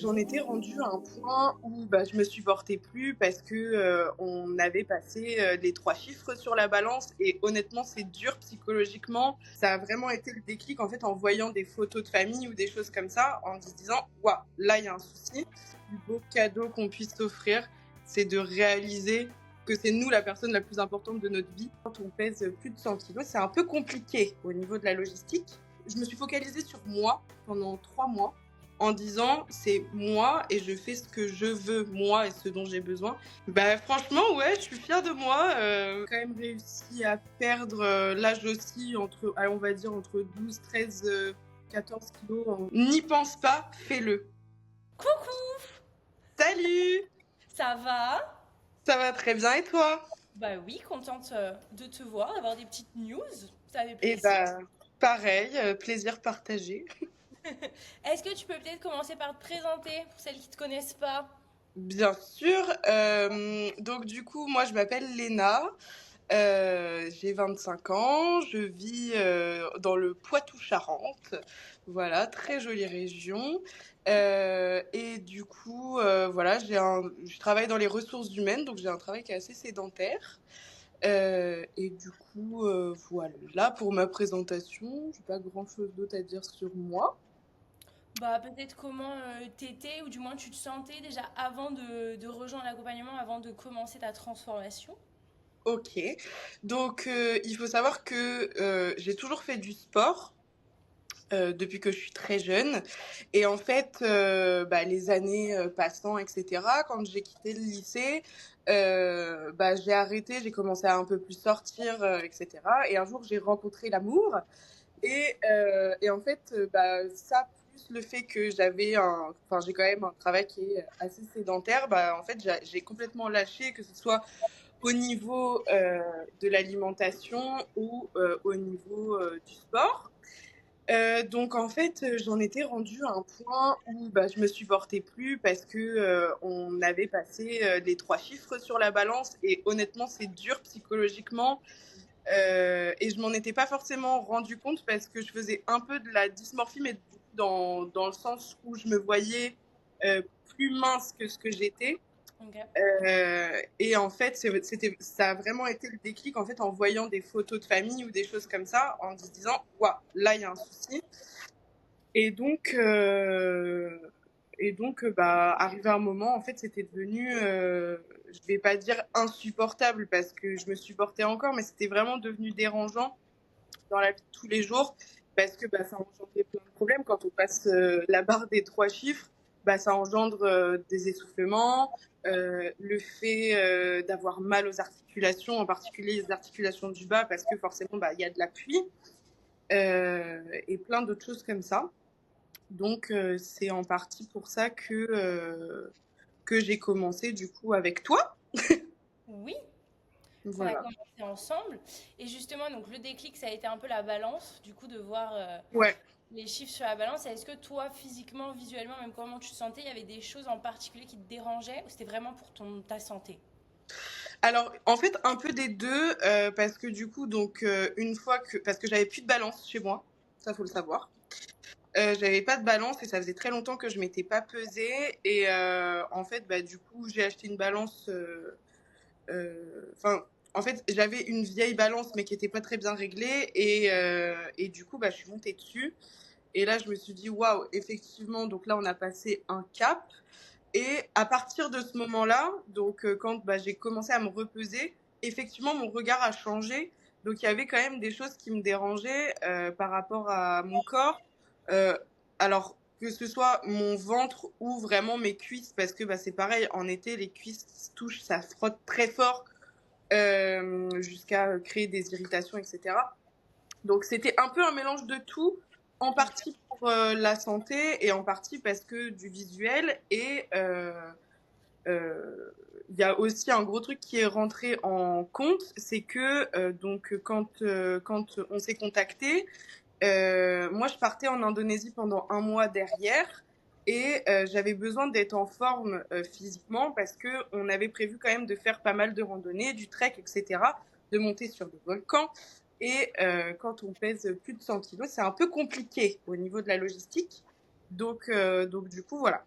J'en étais rendue à un point où je me supportais plus parce que on avait passé les 3 chiffres sur la balance et honnêtement c'est dur psychologiquement. Ça a vraiment été le déclic en fait en voyant des photos de famille ou des choses comme ça en se disant waouh, là il y a un souci. Le plus beau cadeau qu'on puisse s'offrir, c'est de réaliser que c'est nous la personne la plus importante de notre vie. Quand on pèse plus de 100 kilos, c'est un peu compliqué au niveau de la logistique. Je me suis focalisée sur moi pendant 3 mois en disant c'est moi et je fais ce que je veux, moi et ce dont j'ai besoin. Franchement, ouais, je suis fière de moi. J'ai quand même réussi à perdre l'âge aussi entre, allez, on va dire entre 12, 13, 14 kilos. N'y pense pas, fais-le. Coucou, Salut. ça va? Ça va très bien et toi? Bah oui, contente de te voir, d'avoir des petites news, ça fait Et plaisir. pareil, plaisir partagé. Est-ce que tu peux peut-être commencer par te présenter pour celles qui ne te connaissent pas? Bien sûr. Donc du coup, moi je m'appelle Léna. J'ai 25 ans, je vis dans le Poitou-Charentes, voilà, très jolie région. Et du coup, voilà, je travaille dans les ressources humaines, donc j'ai un travail qui est assez sédentaire. Et du coup, voilà pour ma présentation. J'ai pas grand-chose d'autre à dire sur moi. Bah peut-être comment t'étais ou du moins tu te sentais déjà avant de rejoindre l'accompagnement, avant de commencer ta transformation. Ok, donc il faut savoir que j'ai toujours fait du sport. Depuis que je suis très jeune. Et en fait, les années passant, etc., quand j'ai quitté le lycée, j'ai arrêté, j'ai commencé à un peu plus sortir, etc. Et un jour, j'ai rencontré l'amour. Et en fait, ça, plus le fait que j'ai quand même un travail qui est assez sédentaire, en fait, j'ai complètement lâché, que ce soit au niveau de l'alimentation ou au niveau du sport. Donc en fait, j'en étais rendue à un point où je me supportais plus parce que on avait passé les 3 chiffres sur la balance et honnêtement c'est dur psychologiquement. Et je m'en étais pas forcément rendu compte parce que je faisais un peu de la dysmorphie, mais du coup, dans le sens où je me voyais euh, plus mince que ce que j'étais. Ok. Et en fait, ça a vraiment été le déclic en fait en voyant des photos de famille ou des choses comme ça, en se disant waouh, là il y a un souci. Et donc, arrivé un moment, en fait, c'était devenu, je vais pas dire insupportable parce que je me supportais encore, mais c'était vraiment devenu dérangeant dans la vie de tous les jours parce que ça engendrait plein de problèmes. Quand on passe la barre des 3 chiffres, ça engendre des essoufflements, le fait d'avoir mal aux articulations, en particulier les articulations du bas, parce que forcément, il y a de l'appui et plein d'autres choses comme ça. Donc, c'est en partie pour ça que j'ai commencé du coup avec toi. Oui, qu'on a Voilà. commencé ensemble. Et justement, donc le déclic, ça a été un peu la balance, du coup, de voir Ouais. les chiffres sur la balance. Est-ce que toi, physiquement, visuellement, même comment tu te sentais, il y avait des choses en particulier qui te dérangeaient ou c'était vraiment pour ta santé? Alors, en fait, un peu des deux, parce que du coup, donc, parce que j'avais plus de balance chez moi, ça faut le savoir. J'avais pas de balance et ça faisait très longtemps que je m'étais pas pesée. Et en fait, du coup, j'ai acheté une balance. Enfin, en fait, j'avais une vieille balance, mais qui était pas très bien réglée. Et du coup, je suis montée dessus. Et là, je me suis dit, waouh, effectivement, donc là, on a passé un cap. Et à partir de ce moment-là, donc quand j'ai commencé à me repeser, effectivement, mon regard a changé. Donc il y avait quand même des choses qui me dérangeaient par rapport à mon corps. Euh, alors que ce soit mon ventre ou vraiment mes cuisses, parce que c'est pareil, en été, les cuisses qui se touchent, ça frotte très fort jusqu'à créer des irritations, etc. Donc c'était un peu un mélange de tout, en partie pour la santé et en partie parce que du visuel. Et il y a aussi un gros truc qui est rentré en compte, c'est que donc quand on s'est contacté, moi je partais en Indonésie pendant un mois derrière. Et j'avais besoin d'être en forme physiquement parce que on avait prévu quand même de faire pas mal de randonnées, du trek, etc., de monter sur des volcans. Et quand on pèse plus de 100 kilos, c'est un peu compliqué au niveau de la logistique. Donc du coup, voilà.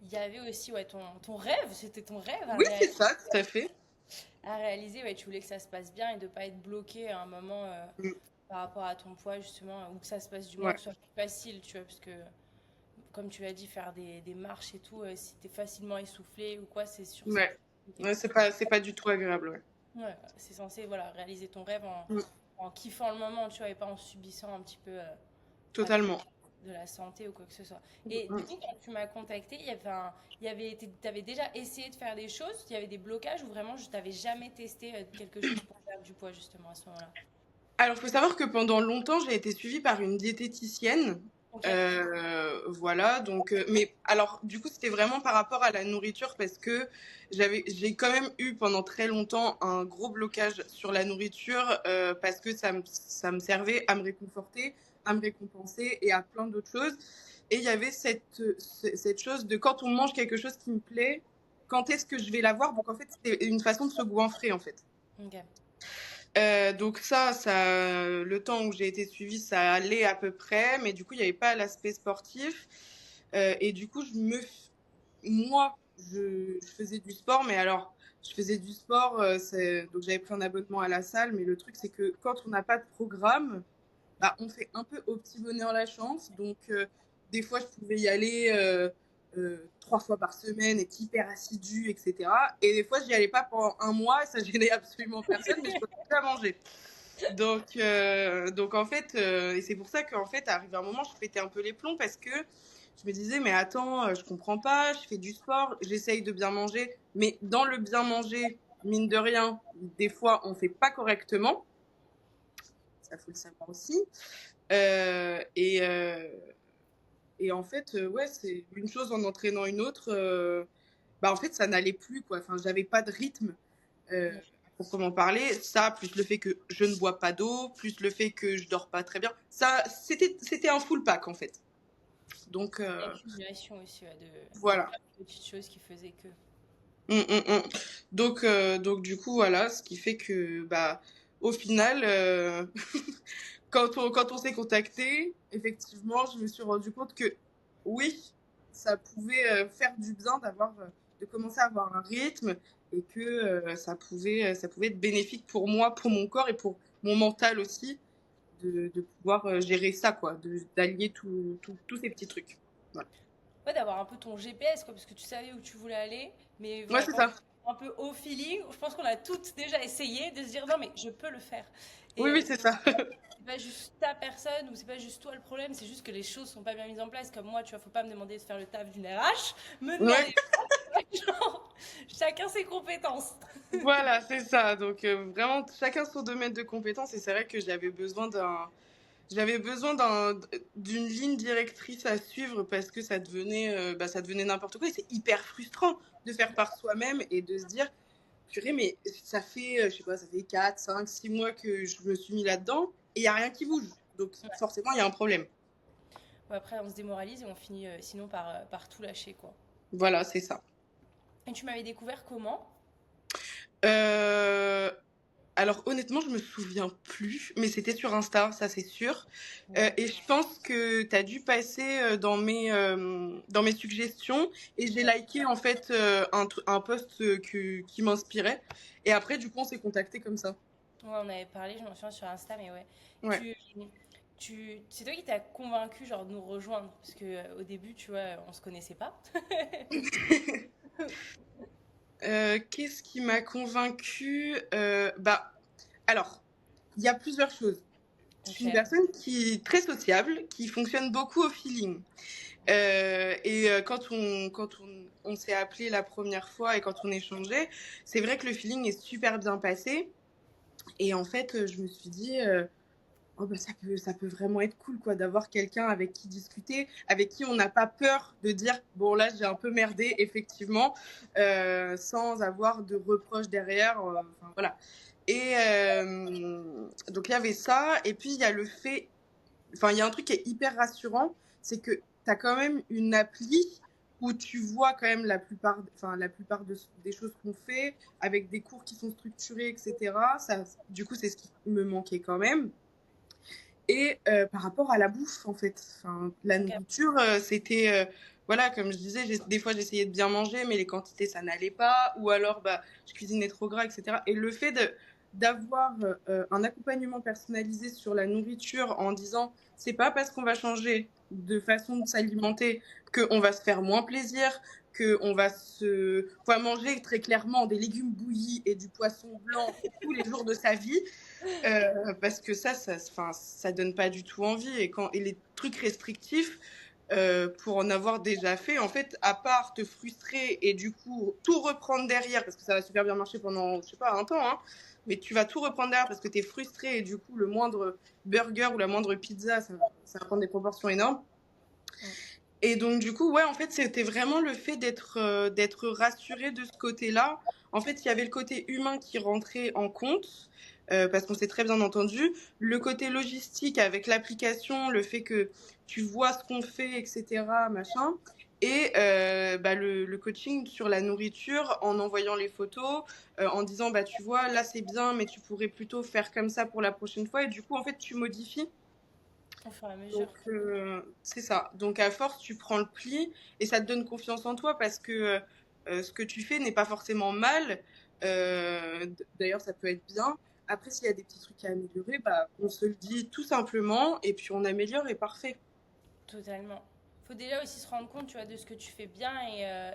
il y avait aussi ouais, ton rêve, c'était ton rêve Oui, c'est ça, tout à fait. à réaliser. Ouais, tu voulais que ça se passe bien et de pas être bloqué à un moment Mm, par rapport à ton poids, justement, ou que ça se passe du moins ouais, que ce soit plus facile, tu vois, parce que, comme tu l'as dit, faire des marches et tout, si t'es facilement essoufflé ou quoi, c'est sûr que c'est ouais. plus compliqué. Ouais, c'est pas du tout agréable, ouais. Ouais, c'est censé voilà, réaliser ton rêve Mm, en kiffant le moment, tu vois, et pas en subissant un petit peu à cause totalement. de la santé ou quoi que ce soit. Et du Mm. coup, quand tu m'as contacté, t'avais déjà essayé de faire des choses, il y avait des blocages ou vraiment je t'avais jamais testé quelque chose pour perdre du poids justement à ce moment-là. Alors, il faut savoir que pendant longtemps, j'ai été suivie par une diététicienne. Ok. Voilà, donc, mais alors, du coup, c'était vraiment par rapport à la nourriture parce que j'ai quand même eu pendant très longtemps un gros blocage sur la nourriture parce que ça me servait à me réconforter, à me récompenser et à plein d'autres choses. Et il y avait cette chose de quand on mange quelque chose qui me plaît, quand est-ce que je vais l'avoir? Donc, en fait, c'était une façon de se goinfrer, en fait. Ok. Donc le temps où j'ai été suivie, ça allait à peu près, mais du coup, il n'y avait pas l'aspect sportif. Et du coup, moi, je faisais du sport, mais alors, je faisais du sport, donc j'avais pris un abonnement à la salle, mais le truc, c'est que quand on n'a pas de programme, bah, on fait un peu au petit bonheur la chance. Donc, des fois, je pouvais y aller 3 fois par semaine, être hyper assidue, etc. Et des fois, j'y allais pas pendant un mois, ça gênait absolument personne, mais je continuais à manger. Donc en fait, et c'est pour ça qu'en fait, arrivé un moment, je pétais un peu les plombs parce que je me disais, mais attends, je comprends pas, je fais du sport, j'essaye de bien manger, mais dans le bien manger, mine de rien, des fois, on fait pas correctement. Ça, faut le savoir aussi. Euh, et, euh, et en fait, ouais, c'est une chose en entraînant une autre. Bah, en fait, ça n'allait plus, quoi. Enfin, j'avais pas de rythme. Mm. Pour comment parler, ça, plus le fait que je ne bois pas d'eau, plus le fait que je dors pas très bien, ça, c'était un full pack, en fait. Donc, L'accumulation aussi ouais, de voilà. plein de petites choses qui faisaient que. Mm, mm, mm. Donc, du coup, voilà, ce qui fait que, bah, au final, quand on s'est contacté, effectivement, je me suis rendu compte que oui, ça pouvait faire du bien de commencer à avoir un rythme et que ça pouvait être bénéfique pour moi, pour mon corps et pour mon mental aussi, de pouvoir gérer ça, quoi, d'allier tous ces petits trucs. Voilà. Ouais, d'avoir un peu ton GPS, quoi, parce que tu savais où tu voulais aller. Mais Ouais, voilà, c'est quand ça. un peu au feeling, je pense qu'on a toutes déjà essayé de se dire non, mais je peux le faire. Oui, Et oui, c'est ça. c'est pas juste ta personne ou c'est pas juste toi le problème, c'est juste que les choses sont pas bien mises en place. Comme moi, tu vois, faut pas me demander de faire le taf d'une RH, me Ouais. demander genre, chacun ses compétences. Voilà, c'est ça. Donc vraiment, chacun son domaine de compétence. Et c'est vrai que j'avais besoin d'une ligne directrice à suivre parce que ça devenait n'importe quoi. Et c'est hyper frustrant de faire par soi-même et de se dire, purée, mais ça fait, je sais pas, ça fait 4, 5, 6 mois que je me suis mis là-dedans et il y a rien qui bouge. Donc forcément, il y a un problème. Ouais, après, on se démoralise et on finit sinon par tout lâcher, quoi. Voilà, c'est ça. Et tu m'avais découvert comment? Euh, Alors honnêtement, je me souviens plus, mais c'était sur Insta, ça c'est sûr. Ouais. Et je pense que tu as dû passer dans mes suggestions et j'ai Ouais. liké en fait un post qui m'inspirait. Et après, du coup, on s'est contacté comme ça. Ouais, on avait parlé, je m'en souviens sur Insta, mais ouais. Ouais. Tu, c'est toi qui t'as convaincu genre de nous rejoindre, parce que au début, tu vois, on se connaissait pas. Qu'est-ce qui m'a convaincue Bah, alors, il y a plusieurs choses. Je Ok. suis une personne qui est très sociable, qui fonctionne beaucoup au feeling. Quand on s'est appelé la première fois et quand on échangeait, c'est vrai que le feeling est super bien passé. Et en fait, je me suis dit, oh bah ça peut vraiment être cool quoi, d'avoir quelqu'un avec qui discuter, avec qui on n'a pas peur de dire, bon là j'ai un peu merdé, effectivement, sans avoir de reproches derrière. Enfin, voilà. Et donc il y avait ça. Et puis il y a le fait enfin, il y a un truc qui est hyper rassurant, c'est que tu as quand même une appli où tu vois quand même la plupart des choses qu'on fait, avec des cours qui sont structurés, etc. Ça, du coup, c'est ce qui me manquait quand même. Et par rapport à la bouffe, en fait, enfin, la Ok. nourriture, c'était, voilà, comme je disais, des fois j'essayais de bien manger, mais les quantités, ça n'allait pas, ou alors bah, je cuisinais trop gras, etc. Et le fait d'avoir un accompagnement personnalisé sur la nourriture en disant, c'est pas parce qu'on va changer de façon de s'alimenter qu'on va se faire moins plaisir, qu'on va manger très clairement des légumes bouillis et du poisson blanc tous les jours de sa vie, parce que enfin, ça donne pas du tout envie. Et les trucs restrictifs, pour en avoir déjà fait, en fait, à part te frustrer et du coup tout reprendre derrière, parce que ça va super bien marcher pendant, je sais pas, un temps, hein, mais tu vas tout reprendre derrière parce que tu es frustré et du coup le moindre burger ou la moindre pizza, ça va prendre des proportions énormes. Mm. Et donc du coup, ouais, en fait, c'était vraiment le fait d'être rassuré de ce côté-là. En fait, il y avait le côté humain qui rentrait en compte, parce qu'on s'est très bien entendu. Le côté logistique avec l'application, le fait que tu vois ce qu'on fait, etc., machin. Et bah, le coaching sur la nourriture en envoyant les photos, en disant, bah tu vois, là c'est bien, mais tu pourrais plutôt faire comme ça pour la prochaine fois. Et du coup, en fait, tu modifies. Au fur et à Donc, mesure. c'est ça. Donc, à force, tu prends le pli et ça te donne confiance en toi parce que ce que tu fais n'est pas forcément mal. D'ailleurs, ça peut être bien. Après, s'il y a des petits trucs à améliorer, bah, on se le dit tout simplement et puis on améliore et parfait. Totalement. Faut déjà aussi se rendre compte, tu vois, de ce que tu fais bien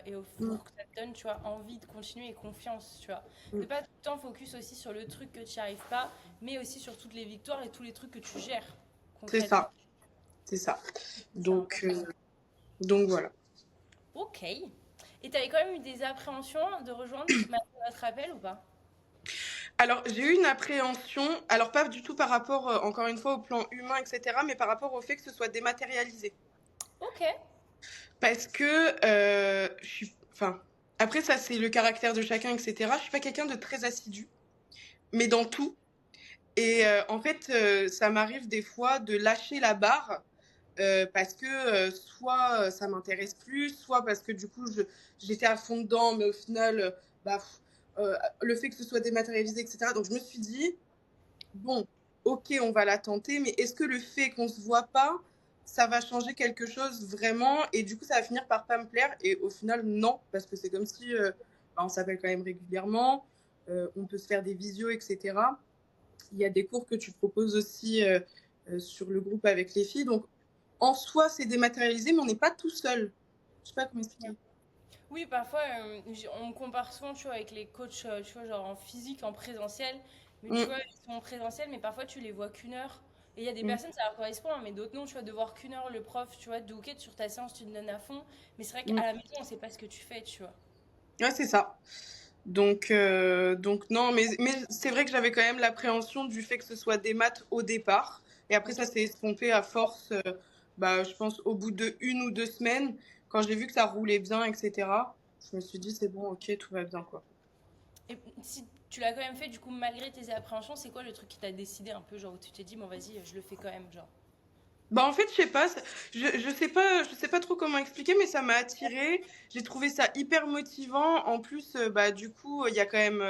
Mm, pour que ça te donne, tu vois, envie de continuer et confiance, tu vois. Ne mm. pas tout le temps focus aussi sur le truc que tu n'y arrives pas, mais aussi sur toutes les victoires et tous les trucs que tu gères C'est concrètement. ça, c'est ça. C'est Donc, important. voilà. Ok. Et tu avais quand même eu des appréhensions de rejoindre notre appel ou pas? Alors, j'ai eu une appréhension, alors pas du tout par rapport, encore une fois, au plan humain, etc., mais par rapport au fait que ce soit dématérialisé. Ok. Parce que je suis. Enfin, après, ça, c'est le caractère de chacun, etc. Je suis pas quelqu'un de très assidu, mais dans tout. Et en fait, ça m'arrive des fois de lâcher la barre parce que soit ça m'intéresse plus, soit parce que du coup, j'étais à fond dedans, mais au final, bah, le fait que ce soit dématérialisé, etc. Donc, je me suis dit, bon, ok, on va la tenter, mais est-ce que le fait qu'on se voit pas, ça va changer quelque chose vraiment? Et du coup, ça va finir par pas me plaire. Et au final, non, parce que c'est comme si bah, on s'appelle quand même régulièrement, on peut se faire des visios, etc. Il y a des cours que tu proposes aussi sur le groupe avec les filles. Donc, en soi, c'est dématérialisé, mais on n'est pas tout seul. Je sais pas comment expliquer. Oui, parfois, on me compare souvent, tu vois, avec les coachs, tu vois, genre en physique, en présentiel. Mais tu Mm, vois, ils sont en présentiel, mais parfois, tu les vois qu'une heure. Et il y a des mm, personnes, ça leur correspond, hein, mais d'autres non, tu vois, de voir qu'une heure le prof, tu vois, de ok, sur ta séance, tu te donnes à fond. Mais c'est vrai qu'à mm. la maison, on sait pas ce que tu fais, tu vois. Ouais, c'est ça. Donc non, mais c'est vrai que j'avais quand même l'appréhension du fait que ce soit des maths au départ. Et après, ça Ok. s'est estompé à force, bah, je pense, au bout de 1 ou 2 semaines, quand j'ai vu que ça roulait bien, etc. Je me suis dit, c'est bon, ok, tout va bien, quoi. Et si tu l'as quand même fait, du coup, malgré tes appréhensions, c'est quoi le truc qui t'a décidé un peu, genre, où tu t'es dit, bon, vas-y, je le fais quand même, genre. Bah en fait, je sais pas, je sais pas trop comment expliquer, mais ça m'a attirée. J'ai trouvé ça hyper motivant. En plus, bah du coup, il y a quand même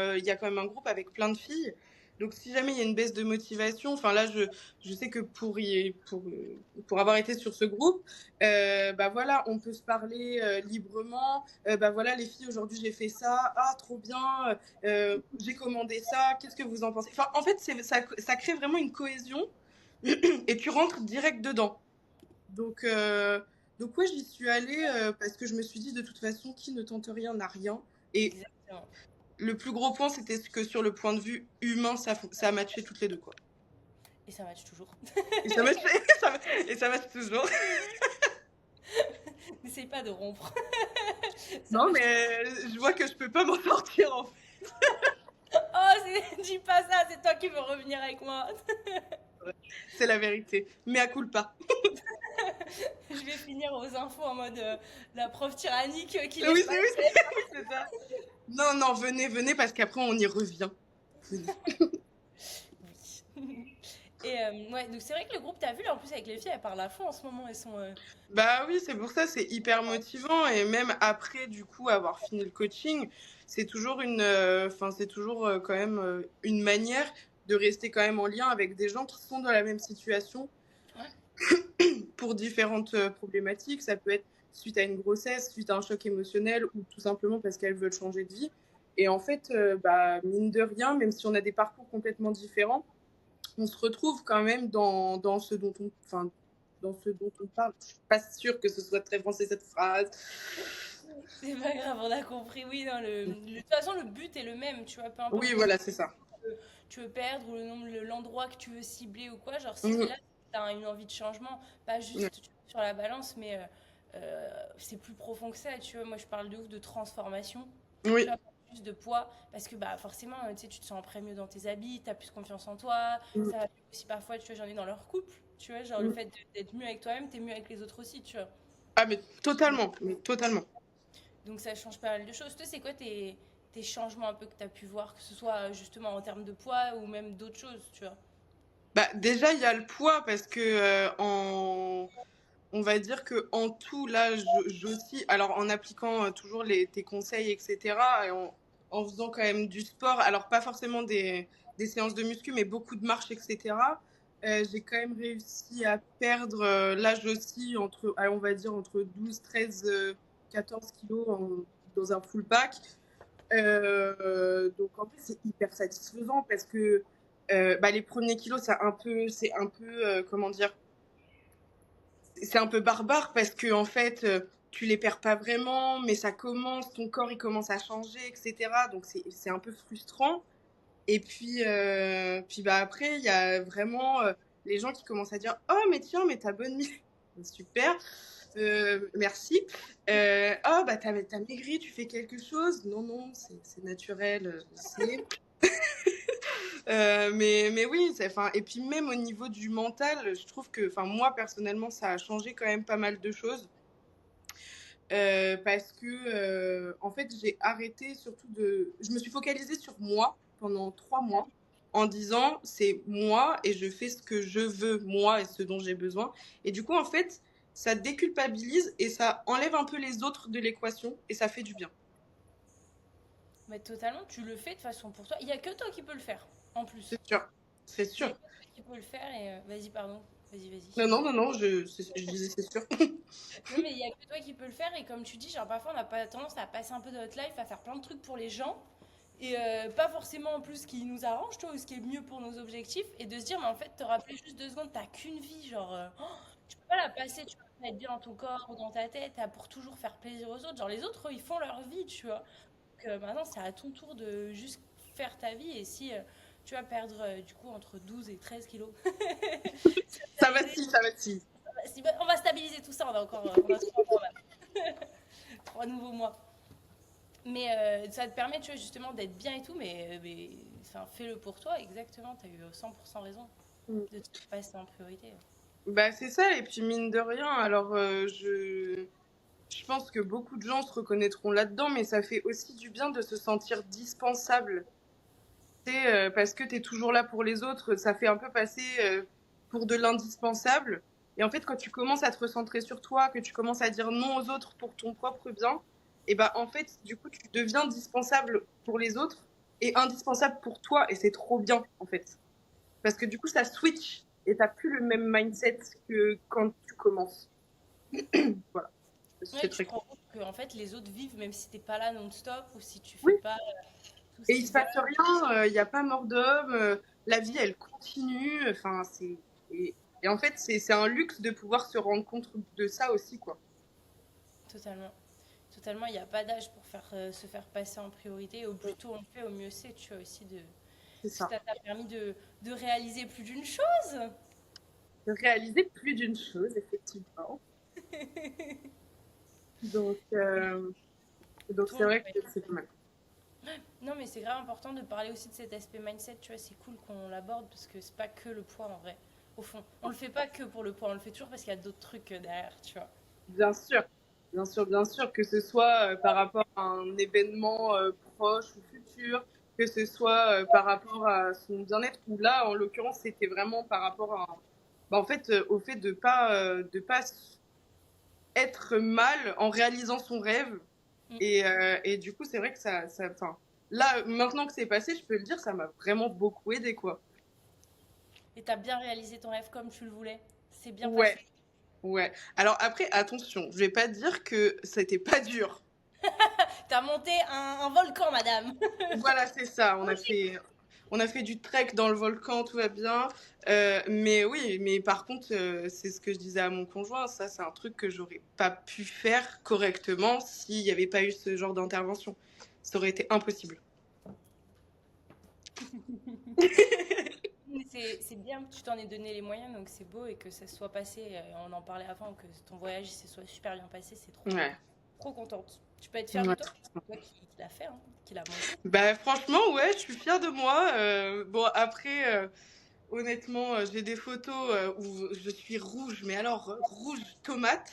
un groupe avec plein de filles. Donc si jamais il y a une baisse de motivation, enfin là, je sais que pour avoir été sur ce groupe, bah voilà, on peut se parler librement. Bah voilà, les filles, aujourd'hui j'ai fait ça. Ah, trop bien. J'ai commandé ça. Qu'est-ce que vous en pensez? Enfin, en fait, ça crée vraiment une cohésion et tu rentres direct dedans. Donc, euh, donc ouais, j'y suis allée parce que je me suis dit de toute façon, qui ne tente rien n'a rien. Et Exactement. le plus gros point, c'était que sur le point de vue humain, ça a matché toutes les deux, quoi. Et ça match toujours. Et ça match, et ça match toujours. N'essaye pas de rompre. Ça Non, match toujours. mais je vois que je peux pas m'en sortir, en fait. Oh, dis pas ça, c'est toi qui veux revenir avec moi. C'est la vérité. Mais à culpa. Je vais finir aux infos en mode la prof tyrannique qui Oui, laisse pas. oui, oui, c'est ça. Non, non, venez, venez, parce qu'après, on y revient. Venez. Oui. Et ouais, donc c'est vrai que le groupe, t'as vu, là, en plus avec les filles, elles parlent à fond en ce moment, elles sont. Bah oui, c'est pour ça, c'est hyper motivant. Et même après, du coup, avoir fini le coaching, c'est toujours enfin, c'est toujours quand même une manière. de rester quand même en lien avec des gens qui sont dans la même situation Ouais. pour différentes problématiques. Ça peut être suite à une grossesse, suite à un choc émotionnel ou tout simplement parce qu'elles veulent changer de vie. Et en fait, bah, mine de rien, même si on a des parcours complètement différents, on se retrouve quand même dans ce dont on, enfin, dans ce dont on parle. Je suis pas sûre que ce soit très français cette phrase. C'est pas grave, on a compris. Oui, non, de toute façon, le but est le même, tu vois, peu importe Oui, le voilà, type c'est ça. que tu veux perdre ou le nombre, l'endroit que tu veux cibler ou quoi. Genre, si Mhm. là, tu as une envie de changement, pas Ouais. juste tu vois, sur la balance, mais c'est plus profond que ça, tu vois. Moi, je parle de ouf de transformation, tu Oui. vois, pas juste de poids, parce que bah, forcément, tu sais, tu te sens après mieux dans tes habits, tu as plus confiance en toi. Mhm. Ça va aussi parfois, tu vois, j'en ai dans leur couple, tu vois, genre le Mhm. fait d'être mieux avec toi-même, t'es mieux avec les autres aussi, tu vois. Ah, mais totalement, mais totalement. Donc ça change pas mal de choses. Toi, c'est quoi tes changements un peu que tu as pu voir, que ce soit justement en termes de poids ou même d'autres choses, tu vois? Bah, déjà, il y a le poids parce que on va dire que en tout, là, j'oscille. Alors, en appliquant toujours tes conseils, etc., et en faisant quand même du sport, alors pas forcément des séances de muscu, mais beaucoup de marche, etc., j'ai quand même réussi à perdre, là, j'oscille entre, on va dire, entre 12, 13, 14 kilos dans un full pack. Donc en fait, c'est hyper satisfaisant parce que bah, les premiers kilos, c'est un peu, comment dire, c'est un peu barbare parce que en fait, tu les perds pas vraiment, mais ça commence, ton corps il commence à changer, etc. Donc c'est un peu frustrant. Et puis bah après, il y a vraiment les gens qui commencent à dire, oh mais tiens, mais t'as bonne mine, super, merci. Oh bah t'as maigri, tu fais quelque chose? Non non, c'est naturel, je sais. Mais oui, enfin, et puis même au niveau du mental, je trouve que, enfin, moi personnellement, ça a changé quand même pas mal de choses. Parce que, en fait, j'ai arrêté surtout de. Je me suis focalisée sur moi pendant 3 mois en disant c'est moi et je fais ce que je veux, moi et ce dont j'ai besoin. Et du coup, en fait, ça déculpabilise et ça enlève un peu les autres de l'équation et ça fait du bien. Mais totalement, tu le fais de façon pour toi. Il y a que toi qui peux le faire, en plus. C'est sûr. C'est Il y a sûr. que toi qui peux le faire et vas-y, pardon. Vas-y, vas-y. Non, non, non, non, je disais c'est sûr. Non, mais il y a que toi qui peux le faire et comme tu dis, genre parfois on a pas tendance à passer un peu de notre life à faire plein de trucs pour les gens et pas forcément en plus ce qui nous arrange, toi, ou ce qui est mieux pour nos objectifs et de se dire, mais en fait, te rappeler juste 2 secondes, t'as qu'une vie, genre, tu peux pas la passer, tu peux pas être bien dans ton corps ou dans ta tête pour toujours faire plaisir aux autres. Genre, les autres, eux, ils font leur vie, tu vois. Donc maintenant, c'est à ton tour de juste faire ta vie et si tu vas perdre du coup entre 12 et 13 kilos, Ça va si, ça va si. on va stabiliser tout ça, on a encore on a 3 mois là. 3 nouveaux mois. Mais ça te permet, tu vois, justement d'être bien et tout, mais enfin, fais-le pour toi, exactement, tu as eu 100% raison de te passer en priorité. Bah, c'est ça, et puis mine de rien, alors je pense que beaucoup de gens se reconnaîtront là-dedans, mais ça fait aussi du bien de se sentir dispensable. C'est parce que tu es toujours là pour les autres, ça fait un peu passer pour de l'indispensable. Et en fait, quand tu commences à te recentrer sur toi, que tu commences à dire non aux autres pour ton propre bien, et bah en fait, du coup, tu deviens dispensable pour les autres et indispensable pour toi, et c'est trop bien en fait. Parce que du coup, ça switch et t'as plus le même mindset que quand tu commences. Voilà. Ouais, C'est tu très te cool. rends compte que en fait, les autres vivent même si t'es pas là non-stop ou si tu fais Oui. pas tout ce Et il qu'ils se veulent. passe rien, il n'y a pas mort d'homme, la vie elle continue. Enfin, et en fait, c'est un luxe de pouvoir se rendre compte de ça aussi, quoi. Totalement. Totalement, il n'y a pas d'âge pour se faire passer en priorité. Au plus tôt on le fait, au mieux c'est, tu vois, aussi de. C'est Parce que ça. ça t'a permis de réaliser plus d'une chose. De réaliser plus d'une chose, effectivement. Donc, c'est Toi, vrai ouais. que c'est pas mal. Non, mais c'est grave important de parler aussi de cet aspect mindset, tu vois, c'est cool qu'on l'aborde parce que c'est pas que le poids en vrai. Au fond, on le fait pas que pour le poids, on le fait toujours parce qu'il y a d'autres trucs derrière, tu vois. Bien sûr, bien sûr, bien sûr, que ce soit par rapport à un événement proche ou futur, que ce soit par rapport à son bien-être, ou là, en l'occurrence, c'était vraiment par rapport à, bah, en fait, au fait de pas être mal en réalisant son rêve. Mm. Et du coup, c'est vrai que enfin, là, maintenant que c'est passé, je peux le dire, ça m'a vraiment beaucoup aidé, quoi. Et t'as bien réalisé ton rêve comme tu le voulais. C'est bien Ouais, passé. ouais. Alors après, attention, je vais pas dire que c'était pas dur. T'as monté un volcan, madame. Voilà, c'est ça. On a fait du trek dans le volcan, tout va bien. Mais oui, mais par contre, c'est ce que je disais à mon conjoint. Ça, c'est un truc que j'aurais pas pu faire correctement s'il n'y avait pas eu ce genre d'intervention. Ça aurait été impossible. Mais c'est bien que tu t'en aies donné les moyens, donc c'est beau et que ça se soit passé. On en parlait avant, que ton voyage se soit super bien passé. C'est trop, Ouais. trop contente. Tu peux être fière de Ouais. toi. C'est toi qui l'a fait, hein, qui l'a monté. Bah franchement, ouais, je suis fière de moi. Bon, après, honnêtement, j'ai des photos où je suis rouge, mais alors rouge tomate.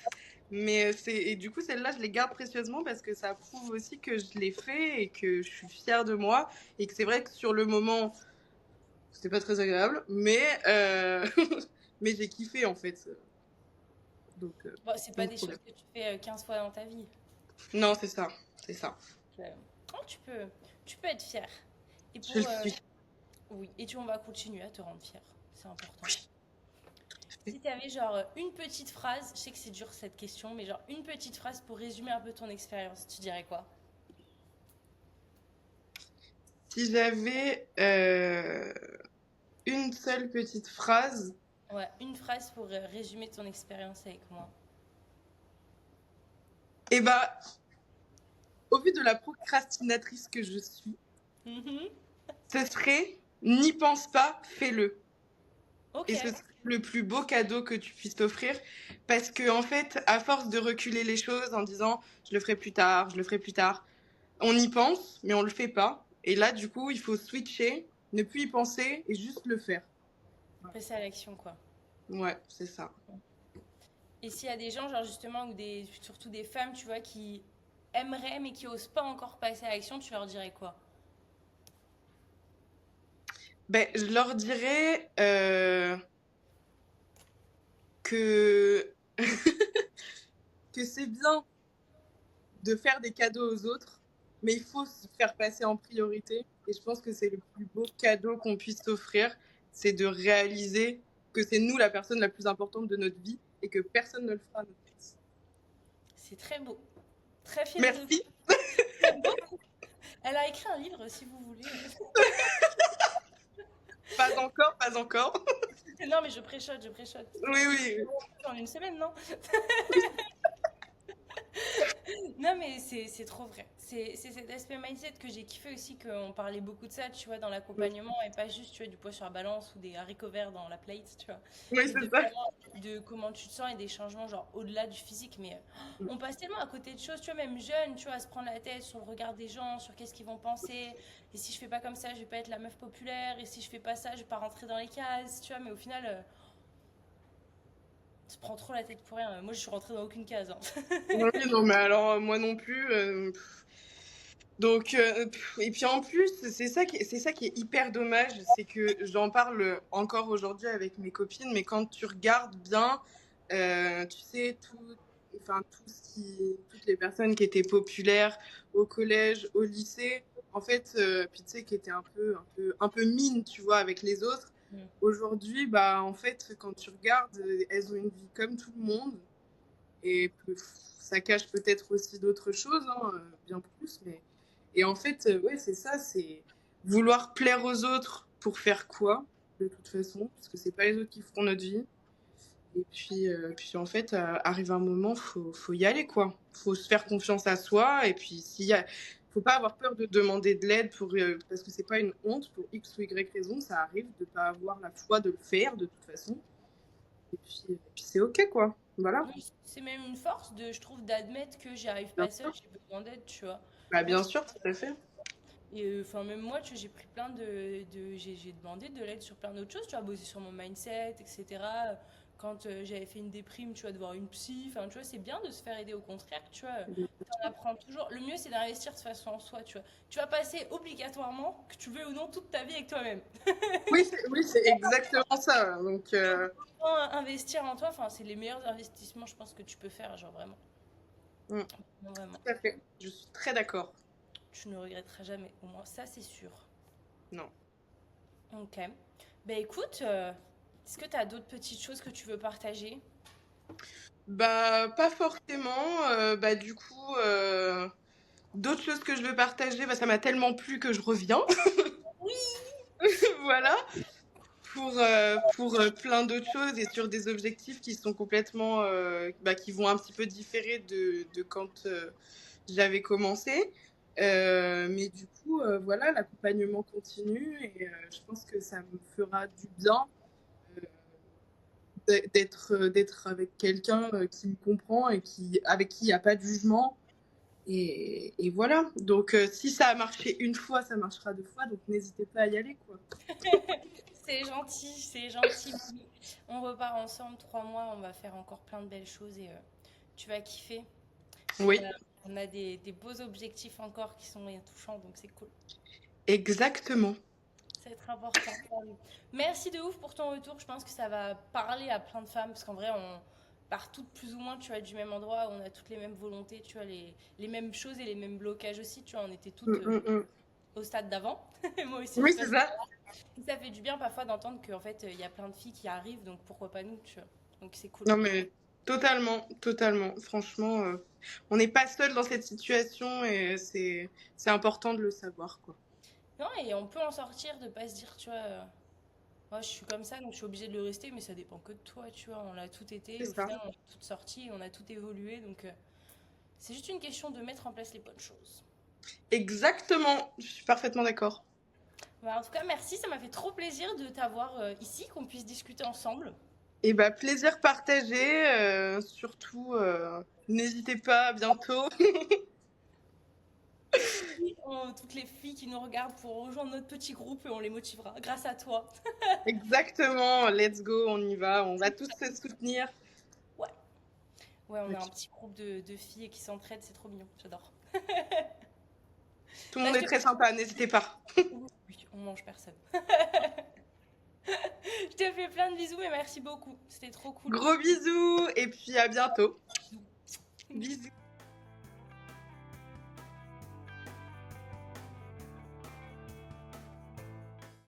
Mais et du coup, celle-là, je les garde précieusement parce que ça prouve aussi que je l'ai fait et que je suis fière de moi. Et que c'est vrai que sur le moment, c'était pas très agréable, mais j'ai kiffé en fait. Donc, Bon, c'est pas donc des trop bien. choses que tu fais 15 fois dans ta vie. Non, c'est ça, c'est ça. Euh, oh, tu peux être fière. Et Je le pour, suis. oui, et on va continuer à te rendre fière. C'est important. Oui. Si tu avais genre une petite phrase, je sais que c'est dur cette question, mais genre une petite phrase pour résumer un peu ton expérience, tu dirais quoi? Si j'avais une seule petite phrase, Ouais, une phrase pour résumer ton expérience avec moi. eh bah, au vu de la procrastinatrice que je suis, Mhm. ce serait n'y pense pas, fais-le. Ok. Et ce serait le plus beau cadeau que tu puisses t'offrir. Parce que, en fait, à force de reculer les choses en disant je le ferai plus tard, je le ferai plus tard, on y pense, mais on le fait pas. Et là, du coup, il faut switcher, ne plus y penser et juste le faire. Passer à l'action, quoi. Ouais, c'est ça. Et s'il y a des gens, genre justement, ou surtout des femmes, tu vois, qui aimeraient mais qui osent pas encore passer à l'action, tu leur dirais quoi? Ben, je leur dirais que que c'est bien de faire des cadeaux aux autres, mais il faut se faire passer en priorité. Et je pense que c'est le plus beau cadeau qu'on puisse s'offrir, c'est de réaliser que c'est nous la personne la plus importante de notre vie et que personne ne le fera à notre place. C'est très beau. Très philosophique. Merci. J'aime beaucoup. Elle a écrit un livre, si vous voulez. Pas encore, pas encore. Non, mais je préchote, je préchote. Oui, oui. En une semaine, non? Non, mais c'est trop vrai. C'est cet aspect mindset que j'ai kiffé aussi, qu'on parlait beaucoup de ça, tu vois, dans l'accompagnement, et pas juste, tu vois, du poids sur la balance ou des haricots verts dans la plate, tu vois. Oui, Et c'est de ça. vraiment, de comment tu te sens et des changements, genre, au-delà du physique. Mais on passe tellement à côté de choses, tu vois, même jeune, tu vois, à se prendre la tête sur le regard des gens, sur qu'est-ce qu'ils vont penser. Et si je fais pas comme ça, je vais pas être la meuf populaire. Et si je fais pas ça, je vais pas rentrer dans les cases, tu vois. Mais au final, on se prend trop la tête pour rien. Moi, je suis rentrée dans aucune case, hein. Oui, non, mais alors moi non plus. Donc, et puis en plus, c'est ça qui est hyper dommage, c'est que j'en parle encore aujourd'hui avec mes copines, mais quand tu regardes bien, tu sais, enfin, toutes les personnes qui étaient populaires au collège, au lycée, en fait, puis tu sais, qui étaient un peu mines, tu vois, avec les autres, Mm. aujourd'hui, bah, en fait, quand tu regardes, elles ont une vie comme tout le monde, et ça cache peut-être aussi d'autres choses, hein, bien plus, mais et en fait, ouais, c'est ça, c'est vouloir plaire aux autres pour faire quoi, de toute façon, parce que c'est pas les autres qui feront notre vie. Et puis en fait, arrive un moment, faut y aller, quoi. Faut se faire confiance à soi, et puis faut pas avoir peur de demander de l'aide parce que c'est pas une honte pour X ou Y raison, ça arrive de pas avoir la foi de le faire de toute façon. Et puis c'est ok, quoi. Voilà. Oui, c'est même une force de, je trouve, d'admettre que j'y arrive Bien pas seule, sûr. j'ai besoin d'aide, tu vois. Bah, Moi, bien sûr, tout à fait. et enfin, même moi, tu vois, j'ai pris plein j'ai demandé de l'aide sur plein d'autres choses, tu vois, bosser sur mon mindset, etc. Quand j'avais fait une déprime, tu vois, de voir une psy, enfin, tu vois, c'est bien de se faire aider, au contraire, tu vois. T'en apprends toujours. Le mieux, c'est d'investir de toute façon en soi, tu vois. Tu vas passer obligatoirement, que tu veux ou non, toute ta vie avec toi-même. Oui, c'est exactement ça. Donc, Donc, autant investir en toi, enfin, c'est les meilleurs investissements, je pense, que tu peux faire, genre vraiment. mm, Non, vraiment. tout à fait. Je suis très d'accord. Tu ne regretteras jamais, au moins ça c'est sûr. Non. Ok. Ben écoute, Est-ce que tu as d'autres petites choses que tu veux partager? Bah, pas forcément. Bah, du coup, d'autres choses que je veux partager, bah, ça m'a tellement plu que je reviens. Oui. Voilà. Pour plein d'autres choses et sur des objectifs qui sont complètement, bah, qui vont un petit peu différer de quand j'avais commencé. Mais du coup, voilà, l'accompagnement continue et je pense que ça me fera du bien d'être avec quelqu'un qui me comprend et avec qui il n'y a pas de jugement. Et voilà. Donc, si ça a marché une fois, ça marchera deux fois. Donc, n'hésitez pas à y aller, quoi. C'est gentil, c'est gentil. Oui. On repart ensemble 3 mois, on va faire encore plein de belles choses et tu vas kiffer. On Oui, a, on a des beaux objectifs encore qui sont touchants, donc c'est cool. exactement. Ça va être important. Merci de ouf pour ton retour. Je pense que ça va parler à plein de femmes parce qu'en vrai, on part toutes plus ou moins, tu vois, du même endroit. On a toutes les mêmes volontés, tu vois, les mêmes choses et les mêmes blocages aussi. Tu vois, on était toutes Mm, mm, mm. au stade d'avant. Moi aussi, Oui, je c'est passe. ça. Ça fait du bien parfois d'entendre qu'en fait, il y a plein de filles qui arrivent, donc pourquoi pas nous, tu vois. Donc c'est cool. Non, mais totalement, totalement. Franchement, on n'est pas seul dans cette situation et c'est important de le savoir, quoi. Non, et on peut en sortir de pas se dire, tu vois, moi je suis comme ça, donc je suis obligée de le rester, mais ça dépend que de toi, tu vois. On l'a tout été, C'est au ça. final, on a tout sorti, on a tout évolué, donc c'est juste une question de mettre en place les bonnes choses. Exactement. Je suis parfaitement d'accord. Bah, en tout cas, merci, ça m'a fait trop plaisir de t'avoir ici, qu'on puisse discuter ensemble. Et bah, plaisir partagé. Surtout, n'hésitez pas, à bientôt. Toutes les filles qui nous regardent pour rejoindre notre petit groupe et on les motivera grâce à toi. Exactement. Let's go, on y va. On va tous se soutenir. Ouais, ouais, on a un Ok. petit groupe de filles qui s'entraident, c'est trop mignon, j'adore. Tout le Bah, monde est très sympa, n'hésitez pas. oui, on mange personne. Je te fais plein de bisous, mais merci beaucoup. C'était trop cool. Gros bisous et puis à bientôt. Bisous.